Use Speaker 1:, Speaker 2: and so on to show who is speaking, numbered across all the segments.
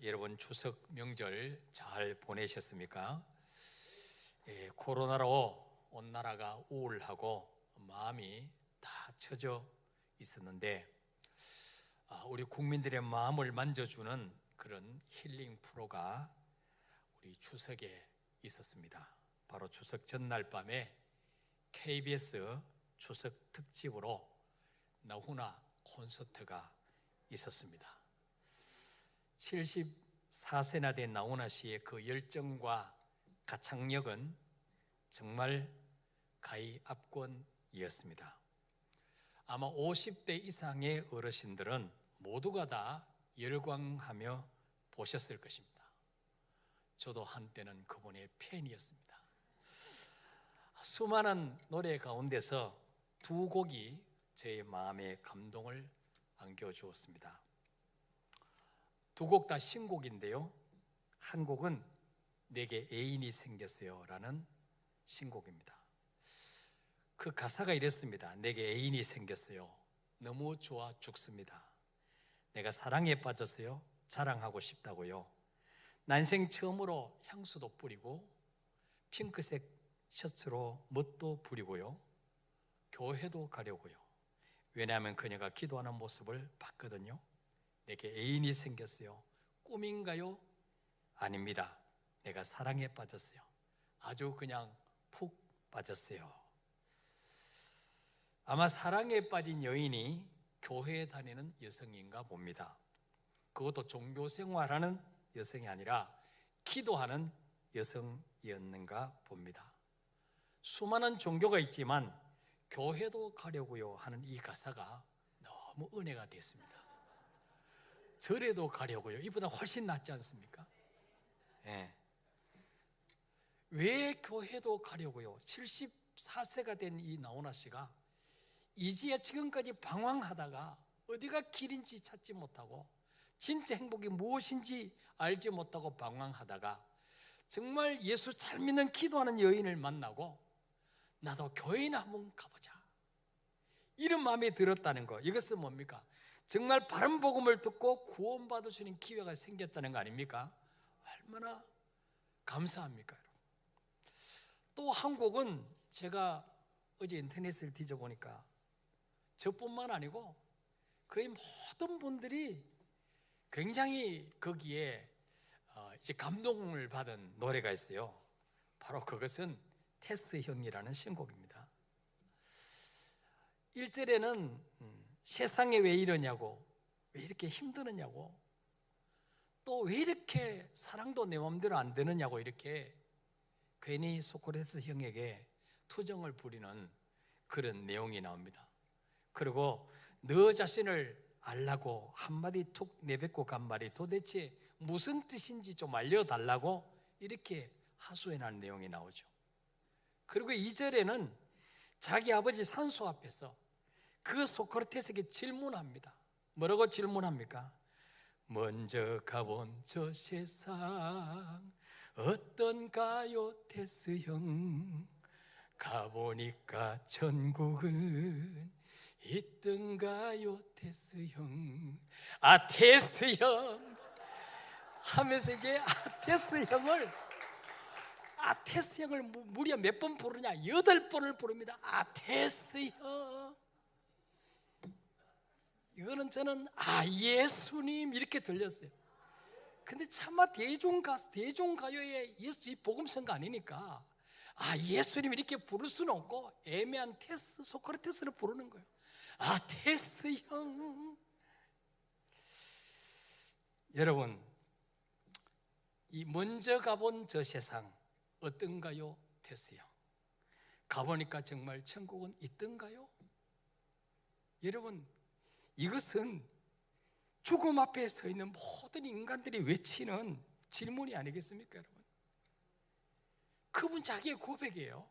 Speaker 1: 여러분 추석 명절 잘 보내셨습니까? 코로나로 온 나라가 우울하고 마음이 다 처져 있었는데 우리 국민들의 마음을 만져주는 그런 힐링 프로가 우리 추석에 있었습니다. 바로 추석 전날 밤에 KBS 추석 특집으로 나훈아 콘서트가 있었습니다. 74세나 된 나훈아 씨의 그 열정과 가창력은 정말 가히 압권이었습니다. 아마 50대 이상의 어르신들은 모두가 다 열광하며 보셨을 것입니다. 저도 한때는 그분의 팬이었습니다. 수많은 노래 가운데서 두 곡이 제 마음에 감동을 안겨주었습니다. 두 곡 다 신곡인데요, 한 곡은 내게 애인이 생겼어요 라는 신곡입니다. 그 가사가 이랬습니다. 내게 애인이 생겼어요. 너무 좋아 죽습니다. 내가 사랑에 빠졌어요. 자랑하고 싶다고요. 난생 처음으로 향수도 뿌리고 핑크색 셔츠로 멋도 부리고요. 교회도 가려고요. 왜냐하면 그녀가 기도하는 모습을 봤거든요. 내게 애인이 생겼어요. 꿈인가요? 아닙니다. 내가 사랑에 빠졌어요. 아주 그냥 푹 빠졌어요. 아마 사랑에 빠진 여인이 교회에 다니는 여성인가 봅니다. 그것도 종교 생활하는 여성이 아니라 기도하는 여성이었는가 봅니다. 수많은 종교가 있지만 교회도 가려고요 하는 이 가사가 너무 은혜가 됐습니다. 절에도 가려고요. 이보다 훨씬 낫지 않습니까? 네. 왜 교회도 가려고요? 74세가 된 이 나훈아 씨가 이제야 지금까지 방황하다가 어디가 길인지 찾지 못하고 진짜 행복이 무엇인지 알지 못하고 방황하다가 정말 예수 잘 믿는 기도하는 여인을 만나고 나도 교회나 한번 가보자 이런 마음이 들었다는 거, 이것은 뭡니까? 정말 바른 복음을 듣고 구원받을 수 있는 기회가 생겼다는 거 아닙니까? 얼마나 감사합니까, 여러분? 또 한 곡은 제가 어제 인터넷을 뒤져보니까 저뿐만 아니고 거의 모든 분들이 굉장히 거기에 이제 감동을 받은 노래가 있어요. 바로 그것은 테스 형이라는 신곡입니다. 1절에는 세상에 왜 이러냐고, 왜 이렇게 힘드느냐고, 또 왜 이렇게 사랑도 내 마음대로 안 되느냐고 이렇게 괜히 소크라테스 형에게 투정을 부리는 그런 내용이 나옵니다. 그리고 너 자신을 알라고 한마디 툭 내뱉고 간 말이 도대체 무슨 뜻인지 좀 알려달라고 이렇게 하소연하는 내용이 나오죠. 그리고 2절에는 자기 아버지 산소 앞에서 그 소크라테스에게 질문합니다. 뭐라고 질문합니까? 먼저 가본 저 세상 어떤가요 테스 형? 가보니까 천국은 있던가요 테스 형? 아 테스 형 하면서 이제 테스 형을 무려 몇 번 부르냐? 8번을 부릅니다. 테스 형. 이거는 저는 예수님 이렇게 들렸어요. 근데 차마 대종가요의 예수 복음성가 아니니까 예수님 이렇게 부를 수는 없고 애매한 소크라테스를 부르는 거예요. 테스 형. 여러분, 이 먼저 가본 저 세상 어떤가요 테스 형? 가보니까 정말 천국은 있던가요? 여러분, 이것은 죽음 앞에 서 있는 모든 인간들이 외치는 질문이 아니겠습니까, 여러분? 그분 자기의 고백이에요.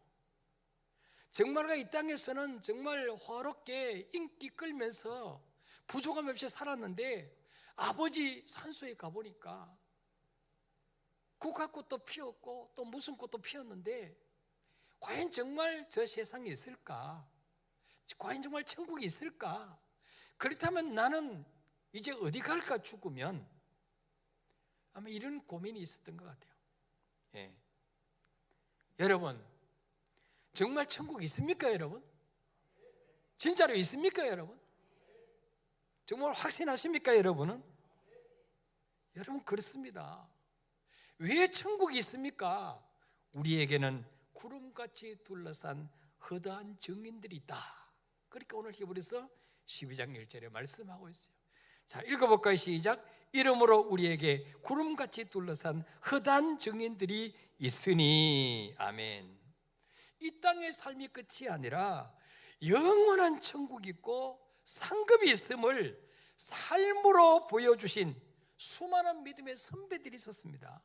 Speaker 1: 정말가 이 땅에서는 정말 화롭게 인기 끌면서 부족함 없이 살았는데 아버지 산소에 가보니까 국화꽃도 피었고 또 무슨 꽃도 피었는데 과연 정말 저 세상에 있을까? 과연 정말 천국이 있을까? 그렇다면 나는 이제 어디 갈까 죽으면? 아마 이런 고민이 있었던 것 같아요. 예. 여러분, 정말 천국 있습니까, 여러분? 진짜로 있습니까, 여러분? 정말 확신하십니까, 여러분은? 여러분, 그렇습니다. 왜 천국이 있습니까? 우리에게는 구름같이 둘러싼 허다한 증인들이 있다. 그러니까 오늘 히브리서 12장 1절에 말씀하고 있어요. 자, 읽어볼까요? 시작. 이러므로 우리에게 구름같이 둘러싼 허다한 증인들이 있으니. 아멘. 이 땅의 삶이 끝이 아니라 영원한 천국이 있고 상급이 있음을 삶으로 보여주신 수많은 믿음의 선배들이 있었습니다.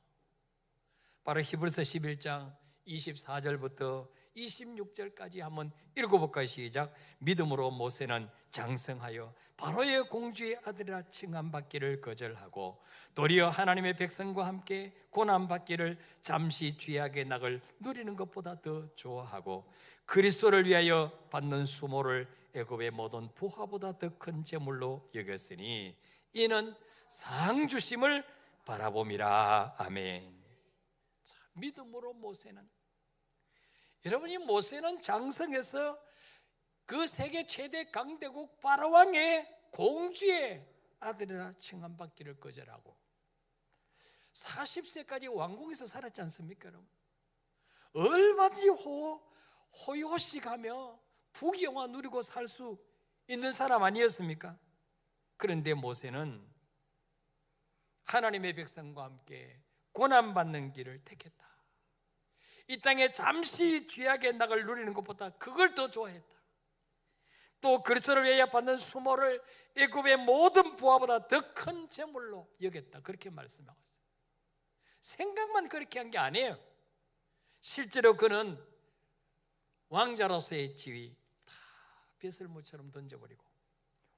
Speaker 1: 바로 히브리서 11장 24절부터 26절까지 한번 읽어볼까요? 시작. 믿음으로 모세는 장성하여 바로의 공주의 아들이라 칭함받기를 거절하고 도리어 하나님의 백성과 함께 고난받기를 잠시 죄악의 낙을 누리는 것보다 더 좋아하고 그리스도를 위하여 받는 수모를 애굽의 모든 부하보다 더 큰 재물로 여겼으니 이는 상 주심을 바라봄이라. 아멘. 자, 믿음으로 모세는, 여러분이 모세는 장성해서 그 세계 최대 강대국 바로왕의 공주의 아들이라 칭함받기를 거절하고 40세까지 왕궁에서 살았지 않습니까, 여러분? 얼마든지 호요식하며 부귀영화 누리고 살 수 있는 사람 아니었습니까? 그런데 모세는 하나님의 백성과 함께 고난받는 길을 택했다. 이 땅에 잠시 죄악의 낙을 누리는 것보다 그걸 더 좋아했다. 또 그리스도를 위하여 받는 수모를 애굽의 모든 부하보다 더 큰 재물로 여겼다. 그렇게 말씀하고 있어요. 생각만 그렇게 한 게 아니에요. 실제로 그는 왕자로서의 지위 다 배설물처럼 던져버리고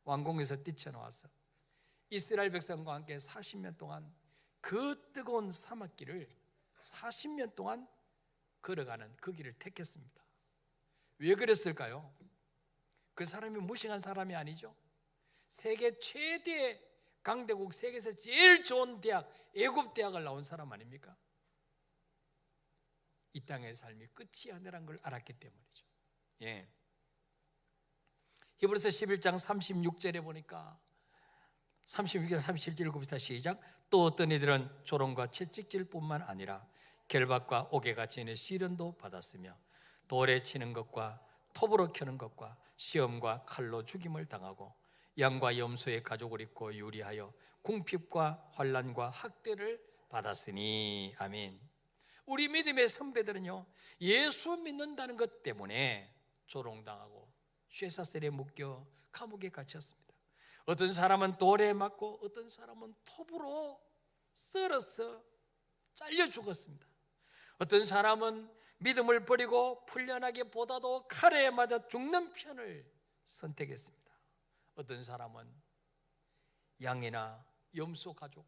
Speaker 1: 왕궁에서 뛰쳐나와서 이스라엘 백성과 함께 40년 동안 그 뜨거운 사막길을 40년 동안 걸어가는 그 길을 택했습니다. 왜 그랬을까요? 그 사람이 무식한 사람이 아니죠. 세계 최대 강대국, 세계에서 제일 좋은 대학, 애굽 대학을 나온 사람 아닙니까? 이 땅의 삶이 끝이 아니라는 걸 알았기 때문이죠. 예. 히브리서 11장 36절에 보니까 36절 37절 읽어봅시다. 시작. 또 어떤 이들은 조롱과 채찍질뿐만 아니라 결박과 옥에가 지는 시련도 받았으며 돌에 치는 것과 톱으로 켜는 것과 시험과 칼로 죽임을 당하고 양과 염소의 가죽을 입고 유리하여 궁핍과 환난과 학대를 받았으니. 아멘. 우리 믿음의 선배들은요, 예수 믿는다는 것 때문에 조롱당하고 쇠사슬에 묶여 감옥에 갇혔습니다. 어떤 사람은 돌에 맞고 어떤 사람은 톱으로 썰어서 잘려 죽었습니다. 어떤 사람은 믿음을 버리고 풀려나기보다도 칼에 맞아 죽는 편을 선택했습니다. 어떤 사람은 양이나 염소 가죽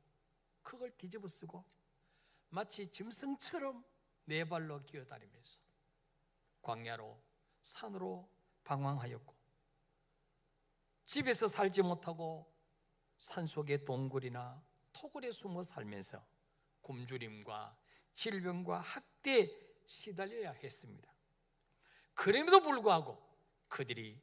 Speaker 1: 그걸 뒤집어 쓰고 마치 짐승처럼 네 발로 기어다니면서 광야로 산으로 방황하였고 집에서 살지 못하고 산속의 동굴이나 토굴에 숨어 살면서 굶주림과 질병과 학대에 시달려야 했습니다. 그럼에도 불구하고 그들이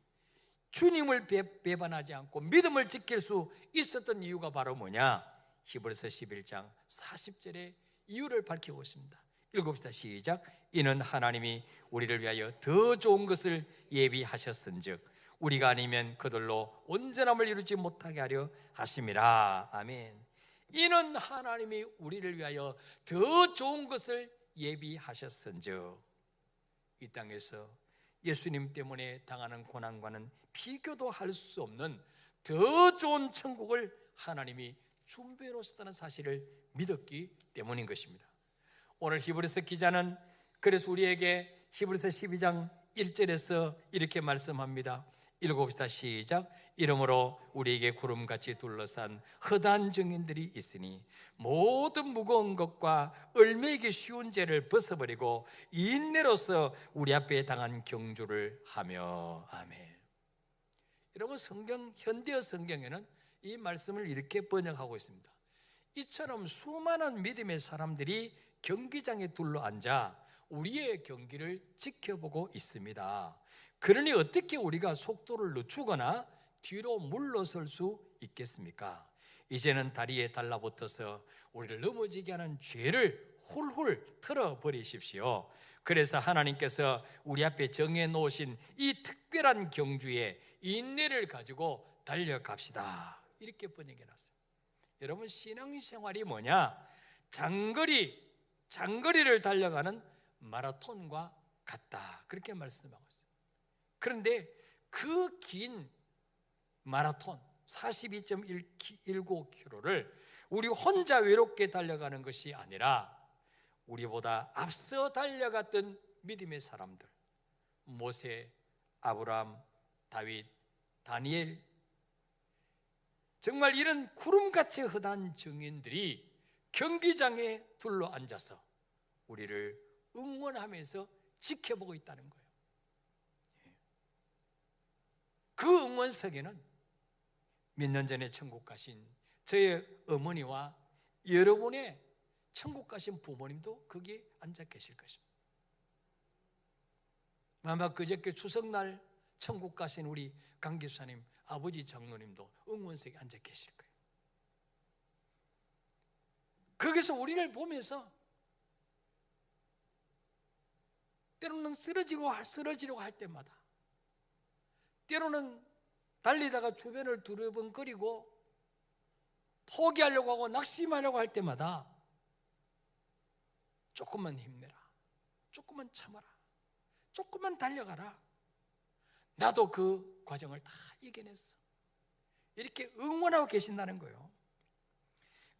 Speaker 1: 주님을 배반하지 않고 믿음을 지킬 수 있었던 이유가 바로 뭐냐? 히브리서 11장 40절에 이유를 밝히고 있습니다. 읽읍시다. 시작. 이는 하나님이 우리를 위하여 더 좋은 것을 예비하셨은즉 우리가 아니면 그들로 온전함을 이루지 못하게 하려 하심이라. 아멘. 이는 하나님이 우리를 위하여 더 좋은 것을 예비하셨은즉, 이 땅에서 예수님 때문에 당하는 고난과는 비교도 할 수 없는 더 좋은 천국을 하나님이 준비해 놓으셨다는 사실을 믿었기 때문인 것입니다. 오늘 히브리서 기자는 그래서 우리에게 히브리서 12장 1절에서 이렇게 말씀합니다. 읽어봅시다. 시작. 이러므로 우리에게 구름같이 둘러싼 허다한 증인들이 있으니 모든 무거운 것과 얼매이기 쉬운 죄를 벗어버리고 인내로서 우리 앞에 당한 경주를 하며. 아멘. 여러분, 성경 현대어 성경에는 이 말씀을 이렇게 번역하고 있습니다. 이처럼 수많은 믿음의 사람들이 경기장에 둘러앉아 우리의 경기를 지켜보고 있습니다. 그러니 어떻게 우리가 속도를 늦추거나 뒤로 물러설 수 있겠습니까? 이제는 다리에 달라붙어서 우리를 넘어지게 하는 죄를 훌훌 털어버리십시오. 그래서 하나님께서 우리 앞에 정해 놓으신 이 특별한 경주에 인내를 가지고 달려갑시다. 이렇게 번역해 놨어요. 여러분, 신앙생활이 뭐냐? 장거리를 달려가는 마라톤과 같다. 그렇게 말씀하고 있어요. 그런데 그 긴 마라톤 42.19km를 우리 혼자 외롭게 달려가는 것이 아니라 우리보다 앞서 달려갔던 믿음의 사람들, 모세, 아브라함, 다윗, 다니엘, 정말 이런 구름같이 흔한 증인들이 경기장에 둘러앉아서 우리를 응원하면서 지켜보고 있다는 거예요. 그 응원석에는 몇 년 전에 천국 가신 저의 어머니와 여러분의 천국 가신 부모님도 거기에 앉아 계실 것입니다. 아마 그저께 추석날 천국 가신 우리 강 기사님 아버지 장로님도 응원석에 앉아 계실 거예요. 거기서 우리를 보면서 때로는 쓰러지려고 할 때마다, 때로는 달리다가 주변을 두리번거리고 포기하려고 하고 낙심하려고 할 때마다 조금만 힘내라, 조금만 참아라, 조금만 달려가라, 나도 그 과정을 다 이겨냈어, 이렇게 응원하고 계신다는 거예요.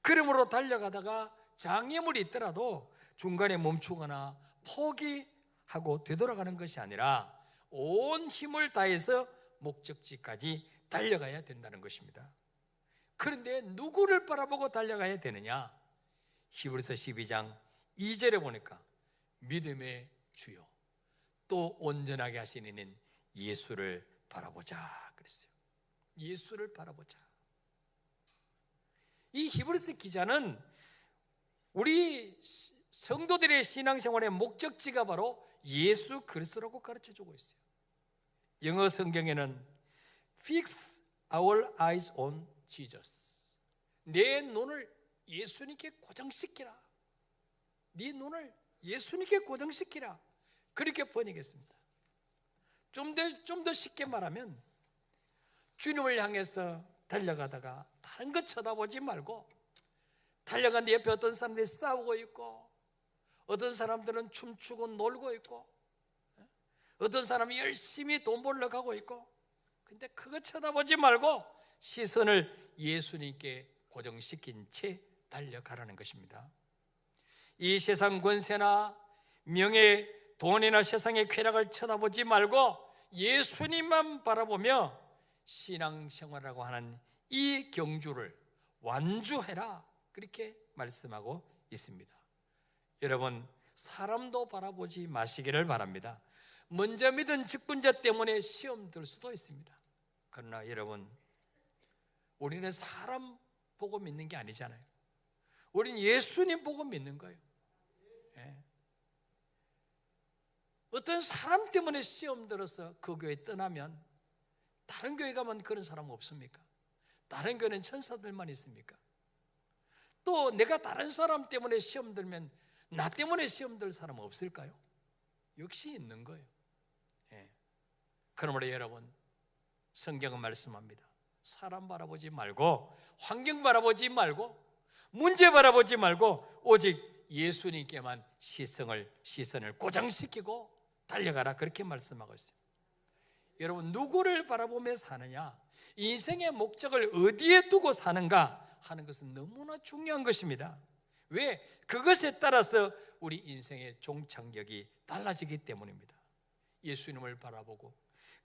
Speaker 1: 그러므로 달려가다가 장애물이 있더라도 중간에 멈추거나 포기하고 되돌아가는 것이 아니라 온 힘을 다해서 목적지까지 달려가야 된다는 것입니다. 그런데 누구를 바라보고 달려가야 되느냐? 히브리서 12장 2절에 보니까 믿음의 주요 또 온전하게 하시는 이는 예수를 바라보자 그랬어요. 예수를 바라보자. 이 히브리서 기자는 우리 성도들의 신앙생활의 목적지가 바로 예수 그리스도라고 가르쳐주고 있어요. 영어 성경에는 Fix our eyes on Jesus. 내 눈을 예수님께 고정시키라. 네 눈을 예수님께 고정시키라. 그렇게 번역했습니다. 좀 더 쉽게 말하면 주님을 향해서 달려가다가 다른 것 쳐다보지 말고, 달려가는데 옆에 어떤 사람들이 싸우고 있고, 어떤 사람들은 춤추고 놀고 있고, 어떤 사람이 열심히 돈 벌러 가고 있고, 근데 그거 쳐다보지 말고 시선을 예수님께 고정시킨 채 달려가라는 것입니다. 이 세상 권세나 명예, 돈이나 세상의 쾌락을 쳐다보지 말고 예수님만 바라보며 신앙생활이라고 하는 이 경주를 완주해라, 그렇게 말씀하고 있습니다. 여러분, 사람도 바라보지 마시기를 바랍니다. 먼저 믿은 직분자 때문에 시험 들 수도 있습니다. 그러나 여러분, 우리는 사람 보고 믿는 게 아니잖아요. 우리는 예수님 보고 믿는 거예요. 예. 어떤 사람 때문에 시험 들어서 그 교회 떠나면 다른 교회 가면 그런 사람 없습니까? 다른 교회는 천사들만 있습니까? 또 내가 다른 사람 때문에 시험 들면 나 때문에 시험 들 사람 없을까요? 역시 있는 거예요. 예. 그러므로 여러분, 성경은 말씀합니다. 사람 바라보지 말고, 환경 바라보지 말고, 문제 바라보지 말고 오직 예수님께만 시선을 고정시키고 달려가라, 그렇게 말씀하고 있어요. 여러분, 누구를 바라보며 사느냐, 인생의 목적을 어디에 두고 사는가 하는 것은 너무나 중요한 것입니다. 왜? 그것에 따라서 우리 인생의 종착역이 달라지기 때문입니다. 예수님을 바라보고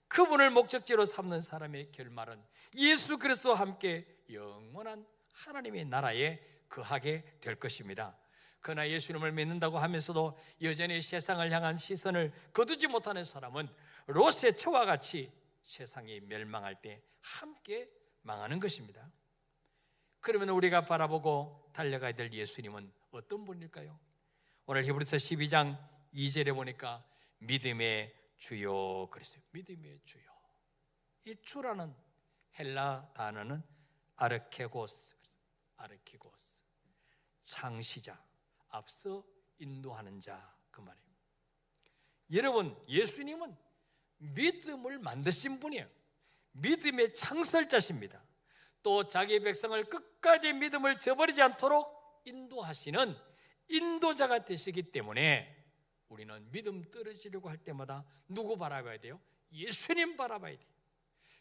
Speaker 1: 그분을 목적지로 삼는 사람의 결말은 예수 그리스도와 함께 영원한 하나님의 나라에 거하게 될 것입니다. 그러나 예수님을 믿는다고 하면서도 여전히 세상을 향한 시선을 거두지 못하는 사람은 롯의 처와 같이 세상이 멸망할 때 함께 망하는 것입니다. 그러면 우리가 바라보고 달려가야 될 예수님은 어떤 분일까요? 오늘 히브리서 12장 2절에 보니까 믿음의 주요 그랬어요. 믿음의 주요. 이 주라는 헬라 단어는 아르케고스, 아르케고스, 창시자, 앞서 인도하는 자, 그 말이에요. 여러분, 예수님은 믿음을 만드신 분이에요. 믿음의 창설자십니다. 또 자기 백성을 끝까지 믿음을 저버리지 않도록 인도하시는 인도자가 되시기 때문에 우리는 믿음 떨어지려고 할 때마다 누구 바라봐야 돼요? 예수님 바라봐야 돼요.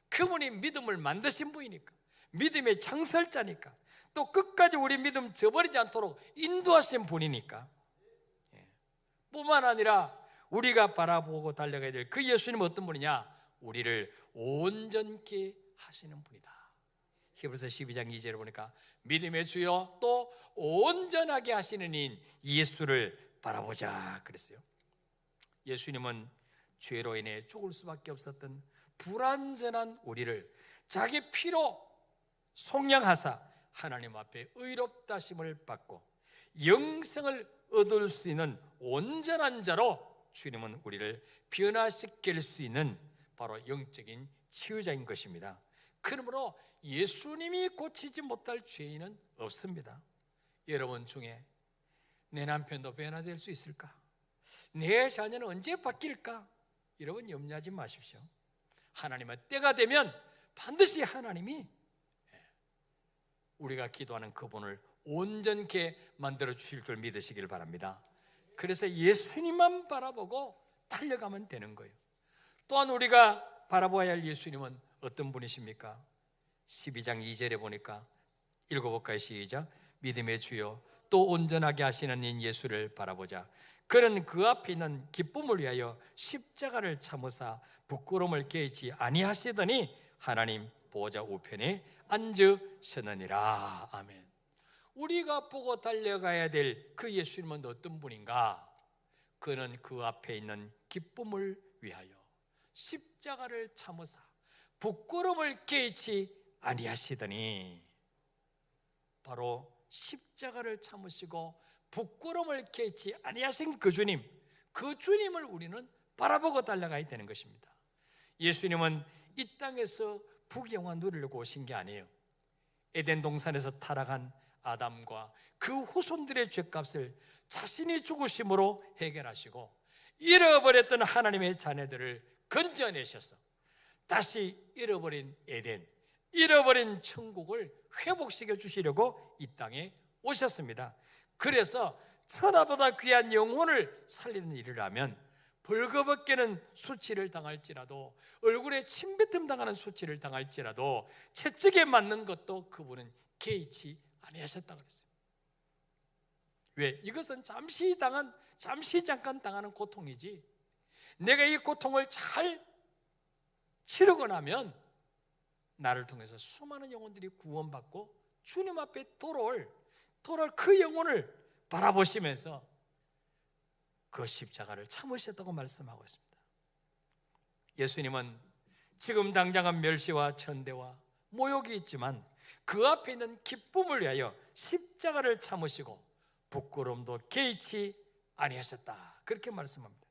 Speaker 1: 그분이 믿음을 만드신 분이니까, 믿음의 창설자니까, 또 끝까지 우리 믿음 저버리지 않도록 인도하신 분이니까, 뿐만 아니라 우리가 바라보고 달려가야 될 그 예수님은 어떤 분이냐? 우리를 온전케 하시는 분이다. 히브리서 12장 2절에 보니까 믿음의 주요 또 온전하게 하시는 인 예수를 바라보자 그랬어요. 예수님은 죄로 인해 죽을 수밖에 없었던 불완전한 우리를 자기 피로 속량하사 하나님 앞에 의롭다심을 받고 영생을 얻을 수 있는 온전한 자로 주님은 우리를 변화시킬 수 있는 바로 영적인 치유자인 것입니다. 그러므로 예수님이 고치지 못할 죄인은 없습니다. 여러분 중에 내 남편도 변화될 수 있을까? 내 자녀는 언제 바뀔까? 여러분 염려하지 마십시오. 하나님의 때가 되면 반드시 하나님이 우리가 기도하는 그분을 온전케 만들어 주실 줄 믿으시길 바랍니다. 그래서 예수님만 바라보고 달려가면 되는 거예요. 또한 우리가 바라봐야 할 예수님은 어떤 분이십니까? 12장 2절에 보니까 읽어볼까요? 시작. 믿음의 주요 또 온전하게 하시는 인 예수를 바라보자. 그는 그 앞에 있는 기쁨을 위하여 십자가를 참으사 부끄러움을 깨지 아니하시더니 하나님 보좌 우편에 앉으셨느니라. 아멘. 우리가 보고 달려가야 될 그 예수님은 어떤 분인가? 그는 그 앞에 있는 기쁨을 위하여 십자가를 참으사 부끄러움을 깨지 아니하시더니, 바로 십자가를 참으시고 부끄러움을 깨지 아니하신 그 주님, 그 주님을 우리는 바라보고 달려가야 되는 것입니다. 예수님은 이 땅에서 부귀영화 누리려고 오신 게 아니에요. 에덴 동산에서 타락한 아담과 그 후손들의 죄값을 자신이 죽으심으로 해결하시고 잃어버렸던 하나님의 자녀들을 건져내셔서 다시 잃어버린 에덴, 잃어버린 천국을 회복시켜 주시려고 이 땅에 오셨습니다. 그래서 천하보다 귀한 영혼을 살리는 일을 하면 벌거벗게는 수치를 당할지라도, 얼굴에 침뱉음 당하는 수치를 당할지라도 채찍에 맞는 것도 그분은 개의치 아니하셨다고 그랬어요. 왜? 이것은 잠시 잠깐 당하는 고통이지, 내가 이 고통을 잘 치르고 나면 나를 통해서 수많은 영혼들이 구원받고 주님 앞에 돌아올 그 영혼을 바라보시면서 그 십자가를 참으셨다고 말씀하고 있습니다. 예수님은 지금 당장은 멸시와 천대와 모욕이 있지만 그 앞에 있는 기쁨을 위하여 십자가를 참으시고 부끄러움도 개의치 아니하셨다, 그렇게 말씀합니다.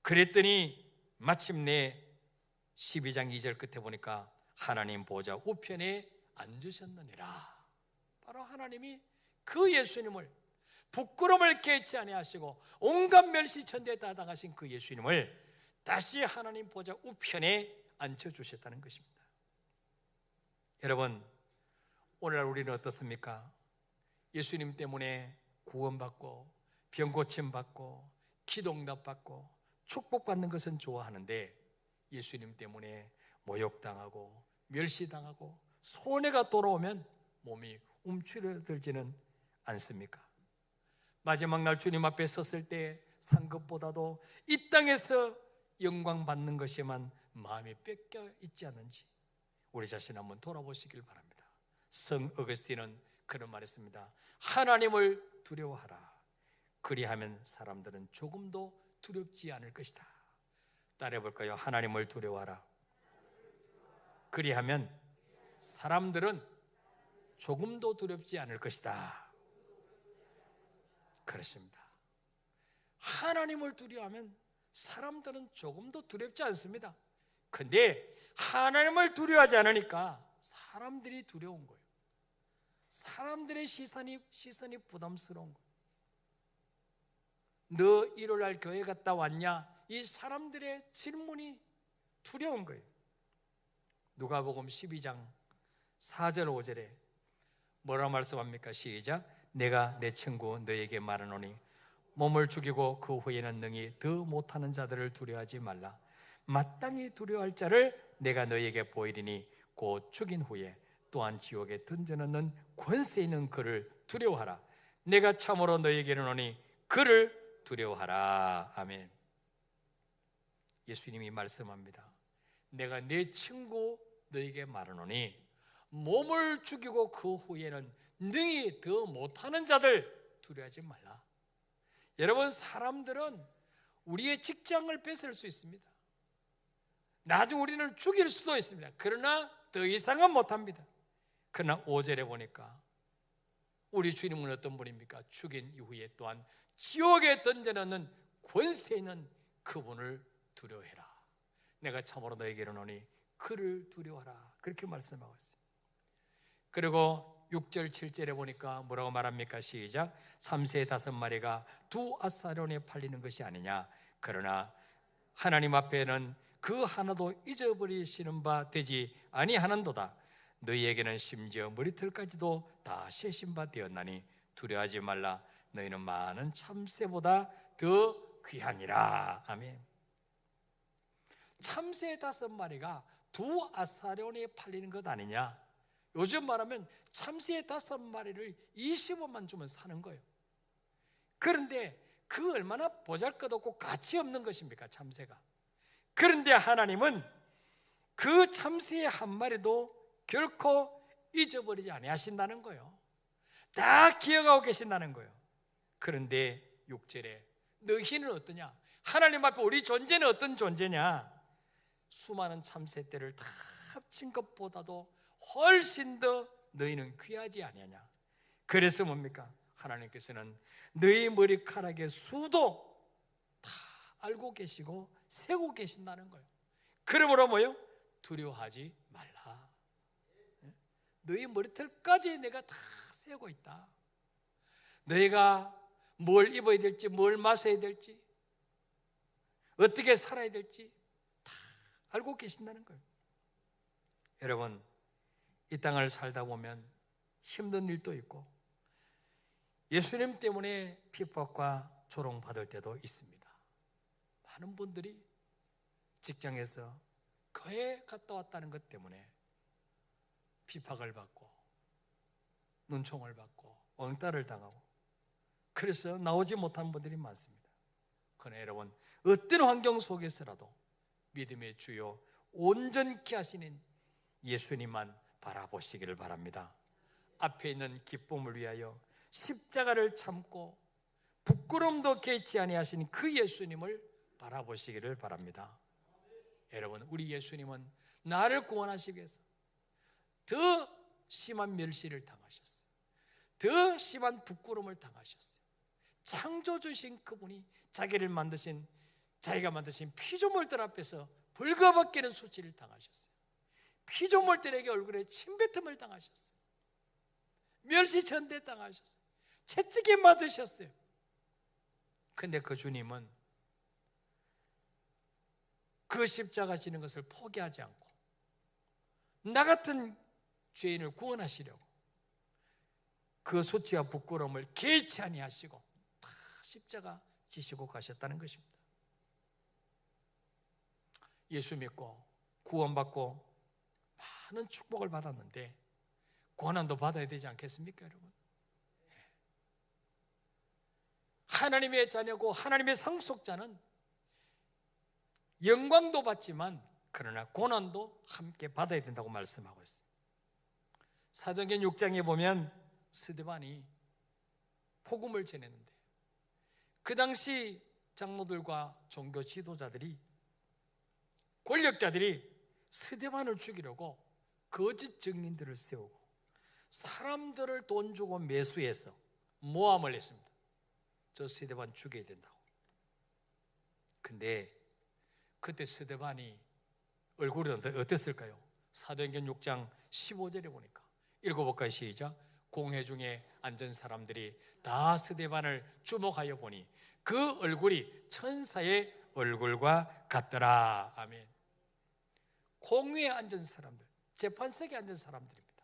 Speaker 1: 그랬더니 마침내 12장 2절 끝에 보니까 하나님 보좌 우편에 앉으셨느니라. 바로 하나님이 그 예수님을, 부끄러움을 깨지 아니하시고 온갖 멸시 천대에 다 당하신 그 예수님을 다시 하나님 보좌 우편에 앉혀주셨다는 것입니다. 여러분, 오늘날 우리는 어떻습니까? 예수님 때문에 구원받고 병 고침받고 기도응답받고 축복받는 것은 좋아하는데 예수님 때문에 모욕당하고 멸시당하고 손해가 돌아오면 몸이 움츠러들지는 않습니까? 마지막 날 주님 앞에 섰을 때 산 것보다도 이 땅에서 영광 받는 것에만 마음이 뺏겨 있지 않는지 우리 자신 한번 돌아보시길 바랍니다. 성 어거스틴은 그런 말했습니다. 하나님을 두려워하라. 그리하면 사람들은 조금도 두렵지 않을 것이다. 따라해볼까요? 하나님을 두려워하라. 그리하면 사람들은 조금도 두렵지 않을 것이다. 그렇습니다. 하나님을 두려워하면 사람들은 조금도 두렵지 않습니다. 근데 하나님을 두려워하지 않으니까 사람들이 두려운 거예요. 사람들의 시선이 부담스러운 거예요. 너 일요일날 교회 갔다 왔냐? 이 사람들의 질문이 두려운 거예요. 누가복음 12장 4절 5절에 뭐라 말씀합니까? 시작. 내가 내 친구 너에게 말하노니 몸을 죽이고 그 후에는 능히 더 못하는 자들을 두려워하지 말라. 마땅히 두려워할 자를 내가 너에게 보이리니 곧 죽인 후에 또한 지옥에 던져넣는 권세 있는 그를 두려워하라. 내가 참으로 너에게 이르노니 그를 두려워하라. 아멘. 예수님이 말씀합니다. 내가 내 친구 너에게 말하노니 몸을 죽이고 그 후에는 능히 더 못하는 자들 두려워하지 말라. 여러분, 사람들은 우리의 직장을 뺏을 수 있습니다. 나중에 우리는 죽일 수도 있습니다. 그러나 더 이상은 못합니다. 그러나 5절에 보니까 우리 주님은 어떤 분입니까? 죽인 이후에 또한 지옥에 던져넣는 권세 있는 그분을 두려워해라. 내가 참으로 너에게 이르노니 그를 두려워하라. 그렇게 말씀하고 있어요. 그리고 6절 7절에 보니까 뭐라고 말합니까? 시작. 3세 5마리가 2아사론에 팔리는 것이 아니냐. 그러나 하나님 앞에는 그 하나도 잊어버리시는 바 되지 아니하는도다. 너희에게는 심지어 머리털까지도 다 세신 바 되었나니 두려워하지 말라. 너희는 많은 참새보다 더 귀하니라. 아멘. 참새 5마리가 2아사론에 팔리는 것 아니냐. 요즘 말하면 참새 5마리를 25만 주면 사는 거예요. 그런데 그 얼마나 보잘것없고 가치 없는 것입니까? 참새가. 그런데 하나님은 그 참새 한 마리도 결코 잊어버리지 아니하신다는 거예요. 다 기억하고 계신다는 거예요. 그런데 6절에 너희는 어떠냐? 하나님 앞에 우리 존재는 어떤 존재냐? 수많은 참새떼를 다 합친 것보다도 훨씬 더 너희는 귀하지 아니하냐. 그래서 뭡니까? 하나님께서는 너희 머리카락의 수도 다 알고 계시고 세고 계신다는 거예요. 그러므로 뭐요? 두려워하지 말라. 너희 머리털까지 내가 다 세고 있다. 너희가 뭘 입어야 될지, 뭘 마셔야 될지, 어떻게 살아야 될지 다 알고 계신다는 거예요. 여러분, 이 땅을 살다 보면 힘든 일도 있고 예수님 때문에 핍박과 조롱받을 때도 있습니다. 많은 분들이 직장에서 교회 갔다 왔다는 것 때문에 핍박을 받고 눈총을 받고 왕따를 당하고 그래서 나오지 못한 분들이 많습니다. 그러나 여러분, 어떤 환경 속에서라도 믿음의 주요 온전케 하시는 예수님만 바라보시기를 바랍니다. 앞에 있는 기쁨을 위하여 십자가를 참고 부끄럼도 개치 아니하신 그 예수님을 바라보시기를 바랍니다. 여러분, 우리 예수님은 나를 구원하시기 위해서 더 심한 멸시를 당하셨어요. 더 심한 부끄러움을 당하셨어요. 창조주신 그분이 자기가 만드신 피조물들 앞에서 벌거벗기는 수치를 당하셨어요. 피조물들에게 얼굴에 침뱉음을 당하셨어요. 멸시전대 당하셨어요. 채찍에 맞으셨어요. 근데 그 주님은 그 십자가 지는 것을 포기하지 않고 나 같은 죄인을 구원하시려고 그 수치와 부끄러움을 개의치 아니하시고 다 십자가 지시고 가셨다는 것입니다. 예수 믿고 구원받고 많은 축복을 받았는데 고난도 받아야 되지 않겠습니까, 여러분? 하나님의 자녀고 하나님의 상속자는 영광도 받지만 그러나 고난도 함께 받아야 된다고 말씀하고 있습니다. 사도행전 6장에 보면 스데반이 복음을 전했는데 그 당시 장로들과 종교 지도자들이, 권력자들이 스데반을 죽이려고 거짓 증인들을 세우고 사람들을 돈 주고 매수해서 모함을 했습니다. 저 스데반 죽여야 된다고. 근데 그때 스데반이 얼굴이 어땠을까요? 사도행전 6장 15절에 보니까 읽어볼까요? 시작. 공회 중에 앉은 사람들이 다 스데반을 주목하여 보니 그 얼굴이 천사의 얼굴과 같더라. 아멘. 공회에 앉은 사람들, 재판석에 앉은 사람들입니다.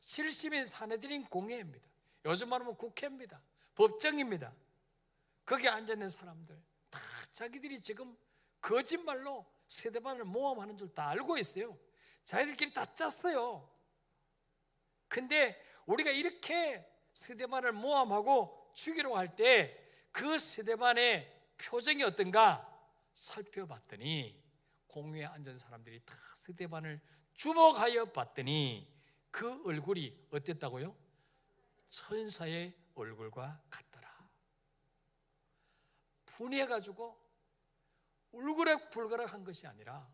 Speaker 1: 70인 사내들인 공회입니다. 요즘 말하면 국회입니다. 법정입니다. 거기에 앉아있는 사람들 다 자기들이 지금 거짓말로 스데반을 모함하는 줄 다 알고 있어요. 자기들끼리 다 짰어요. 근데 우리가 이렇게 스데반을 모함하고 죽이려고 할 때 그 스데반의 표정이 어떤가 살펴봤더니 공회에 앉은 사람들이 다 스데반을 주목하여 봤더니 그 얼굴이 어땠다고요? 천사의 얼굴과 같더라. 분해가지고 울그락불그락한 것이 아니라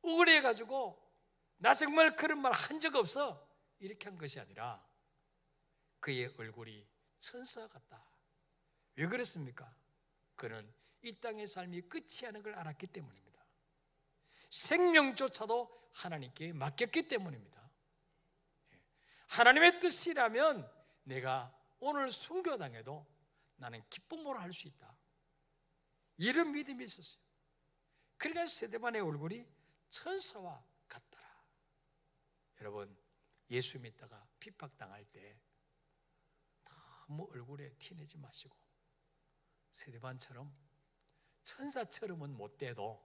Speaker 1: 억울해가지고 나 정말 그런 말 한 적 없어 이렇게 한 것이 아니라 그의 얼굴이 천사 같다. 왜 그랬습니까? 그는 이 땅의 삶이 끝이 하는 걸 알았기 때문입니다. 생명조차도 하나님께 맡겼기 때문입니다. 하나님의 뜻이라면 내가 오늘 순교당해도 나는 기쁨으로 할 수 있다. 이런 믿음이 있었어요. 그러니까 스데반의 얼굴이 천사와 같더라. 여러분, 예수 믿다가 핍박당할 때 너무 얼굴에 티내지 마시고 스데반처럼 천사처럼은 못 돼도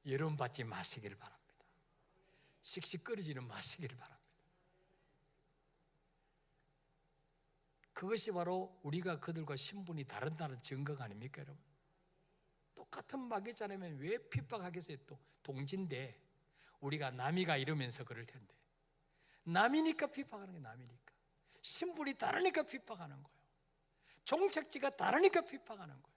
Speaker 1: 여러분 받지 마시기를 바랍니다. 씩씩거리지는 마시기를 바랍니다. 그것이 바로 우리가 그들과 신분이 다른다는 증거가 아닙니까, 여러분? 똑같은 마귀자라면 왜 핍박하겠어요? 또 동지인데 우리가 남이가 이러면서 그럴 텐데 남이니까 핍박하는 게 남이니까 신분이 다르니까 핍박하는 거예요. 종착지가 다르니까 핍박하는 거예요.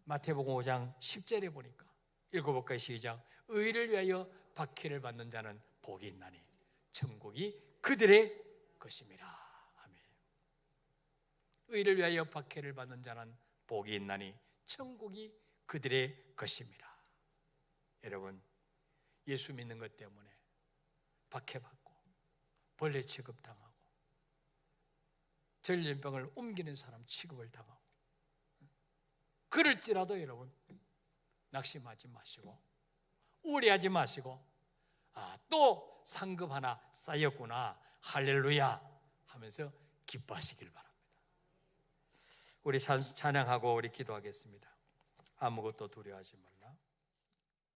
Speaker 1: 마태복음 5장 10절에 보니까 읽어볼까요? 시작. 의를 위하여 박해를 받는 자는 복이 있나니 천국이 그들의 것임이라. 아멘. 의를 위하여 박해를 받는 자는 복이 있나니 천국이 그들의 것임이라. 여러분, 예수 믿는 것 때문에 박해받고 벌레 취급당하고 전염병을 옮기는 사람 취급을 당하고 그럴지라도 여러분 낙심하지 마시고 우려하지 마시고 또 상급 하나 쌓였구나 할렐루야 하면서 기뻐하시길 바랍니다. 우리 찬양하고 우리 기도하겠습니다. 아무것도 두려워하지 말라.